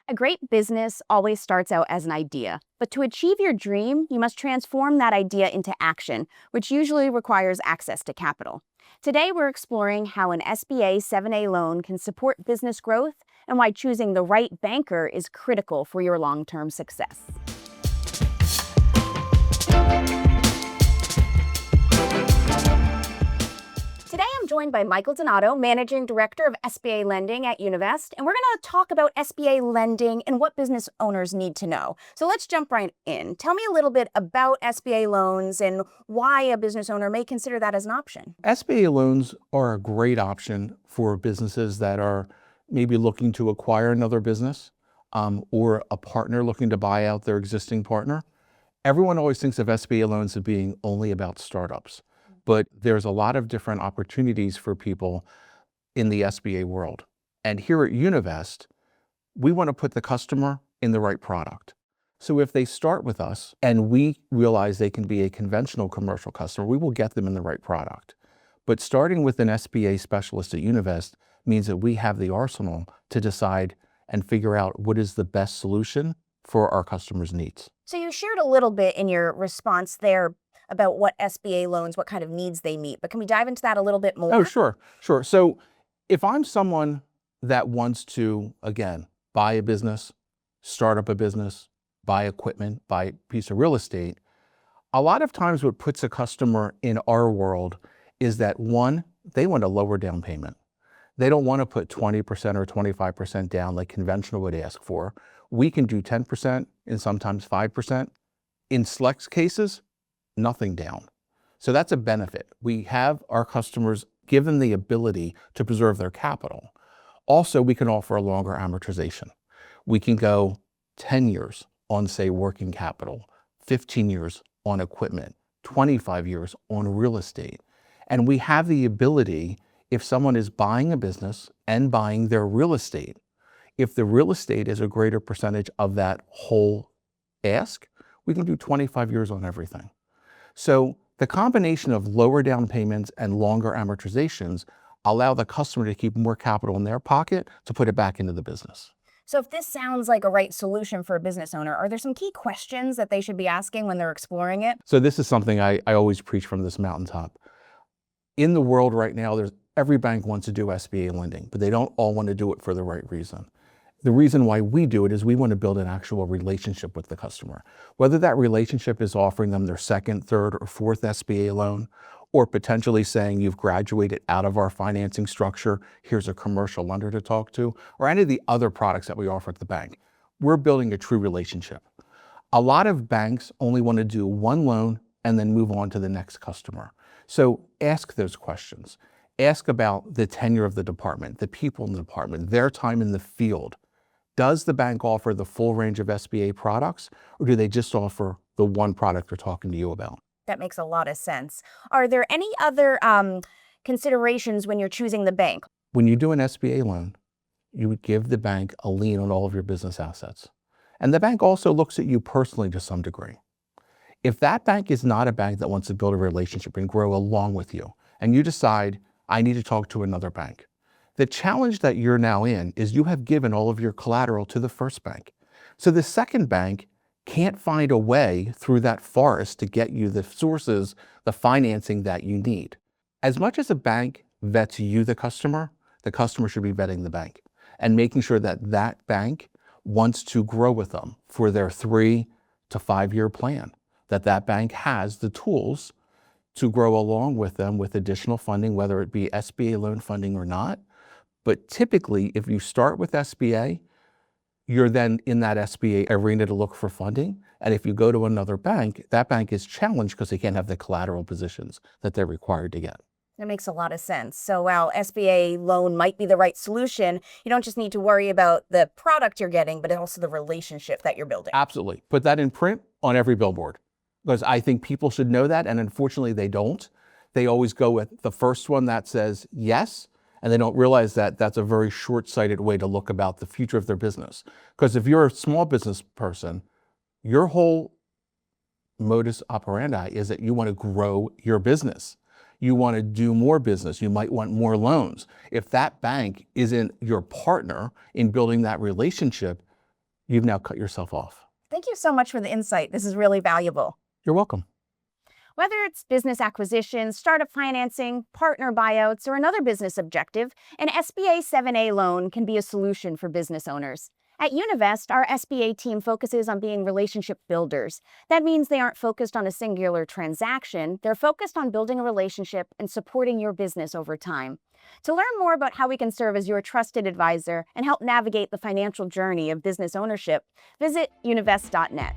A great business always starts out as an idea, but to achieve your dream, you must transform that idea into action, which usually requires access to capital. Today, we're exploring how an SBA 7A loan can support business growth and why choosing the right banker is critical for your long-term success. Today, I'm joined by Michael Donato, Managing Director of SBA Lending at Univest, and we're going to talk about SBA lending and what business owners need to know. So let's jump right in. Tell me a little bit about SBA loans and why a business owner may consider that as an option. SBA loans are a great option for businesses that are maybe looking to acquire another business or a partner looking to buy out their existing partner. Everyone always thinks of SBA loans as being only about startups, but there's a lot of different opportunities for people in the SBA world. And here at Univest, we want to put the customer in the right product. So if they start with us and we realize they can be a conventional commercial customer, we will get them in the right product. But starting with an SBA specialist at Univest means that we have the arsenal to decide and figure out what is the best solution for our customers' needs. So you shared a little bit in your response there about what SBA loans, what kind of needs they meet, but can we dive into that a little bit more? Oh, sure. So if I'm someone that wants to, again, buy a business, start up a business, buy equipment, buy a piece of real estate, a lot of times what puts a customer in our world is that, one, they want a lower down payment. They don't want to put 20% or 25% down like conventional would ask for. We can do 10% and sometimes 5%. In select cases, nothing down. So that's a benefit. We have our customers give them the ability to preserve their capital. Also, we can offer a longer amortization. We can go 10 years on, say, working capital, 15 years on equipment, 25 years on real estate. And we have the ability, if someone is buying a business and buying their real estate, if the real estate is a greater percentage of that whole ask, we can do 25 years on everything. So the combination of lower down payments and longer amortizations allow the customer to keep more capital in their pocket to put it back into the business. So if this sounds like a right solution for a business owner, are there some key questions that they should be asking when they're exploring it? So this is something I always preach from this mountaintop. In the world right now, every bank wants to do SBA lending, but they don't all want to do it for the right reason. The reason why we do it is we want to build an actual relationship with the customer. Whether that relationship is offering them their second, third, or fourth SBA loan, or potentially saying you've graduated out of our financing structure, here's a commercial lender to talk to, or any of the other products that we offer at the bank. We're building a true relationship. A lot of banks only want to do one loan and then move on to the next customer. So ask those questions. Ask about the tenure of the department, the people in the department, their time in the field. Does the bank offer the full range of SBA products, or do they just offer the one product they're talking to you about? That makes a lot of sense. Are there any other considerations when you're choosing the bank? When you do an SBA loan, you would give the bank a lien on all of your business assets. And the bank also looks at you personally to some degree. If that bank is not a bank that wants to build a relationship and grow along with you, and you decide, I need to talk to another bank, the challenge that you're now in is you have given all of your collateral to the first bank. So the second bank can't find a way through that forest to get you the sources, the financing that you need. As much as a bank vets you, the customer should be vetting the bank and making sure that that bank wants to grow with them for their 3 to 5 year plan, that bank has the tools to grow along with them with additional funding, whether it be SBA loan funding or not. But typically, if you start with SBA, you're then in that SBA arena to look for funding. And if you go to another bank, that bank is challenged because they can't have the collateral positions that they're required to get. That makes a lot of sense. So while SBA loan might be the right solution, you don't just need to worry about the product you're getting, but also the relationship that you're building. Absolutely. Put that in print on every billboard, because I think people should know that. And unfortunately, they don't. They always go with the first one that says yes, and they don't realize that that's a very short-sighted way to look about the future of their business. Because if you're a small business person, your whole modus operandi is that you want to grow your business. You want to do more business. You might want more loans. If that bank isn't your partner in building that relationship, you've now cut yourself off. Thank you so much for the insight. This is really valuable. You're welcome. Whether it's business acquisitions, startup financing, partner buyouts, or another business objective, an SBA 7A loan can be a solution for business owners. At Univest, our SBA team focuses on being relationship builders. That means they aren't focused on a singular transaction, they're focused on building a relationship and supporting your business over time. To learn more about how we can serve as your trusted advisor and help navigate the financial journey of business ownership, visit univest.net.